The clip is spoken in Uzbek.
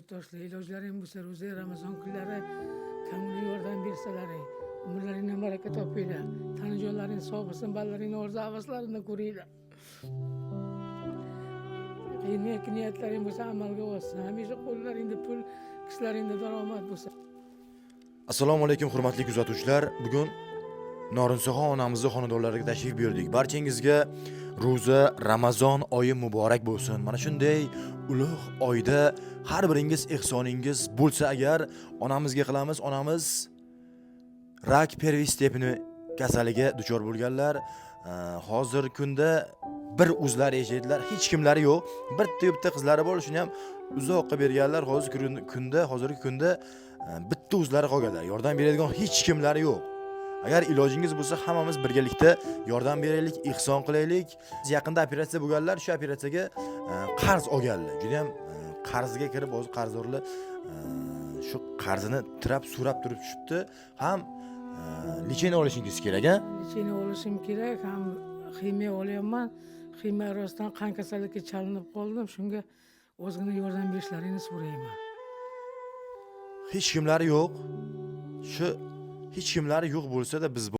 yurtdoshlar ilojlaring bo'lsa ro'za Ramazon kunlari ko'ngilli yordam bersalaring, umrlaringdan baraka topinglar, tanijonlaring sog' bo'lsin, balaringni orzu havaslarini ko'ringlar. Niyatlaring bo'lsa amalga oshsin, hamisha qo'llaringda pul, kishlaringda daromad bo'lsin. Assalomu alaykum hurmatli kuzatuvchilar. Bugun Norinsoxon onamizning xonadonlariga tashrif buyurdik. Barchangizga ro'za Ramazon oyi muborak bo'lsin. Mana shunday ulug' oyda har biringiz ehsoningiz bo'lsa agar onamizga qilamiz. Onamiz rak pervis tepini kasaliga duchor bo'lganlar. Hozir kunda bir o'zlari yashaydilar, hech kimlari yo'q. Bitta qizlari bor, shuni ham uzoqqa berganlar. Hozirgi kunda bitta o'zlari qolganlar. Yordam beradigan hech kimlari yo'q. Agar ilojingiz bo'lsa, hammamiz birgalikda yordam beraylik, ihson qilaylik. Yaqinda operatsiya bo'lganlar, shu operatsiyaga qarz olganlar. Juda ham qarzga kirib, o'z qarzdorlar shu qarzini so'rab turib tushibdi. Ham lecheniya olishingiz kerak, a? Lecheniya olishim kerak, ham ximiya olyapman. Ximiya rostdan qon kasallikka chalinib qoldim. Shunga o'zgina yordam berishlaringni so'rayman. Hech kimlari yo'q. Shu hech kimlari yo'q bo'lsa-da biz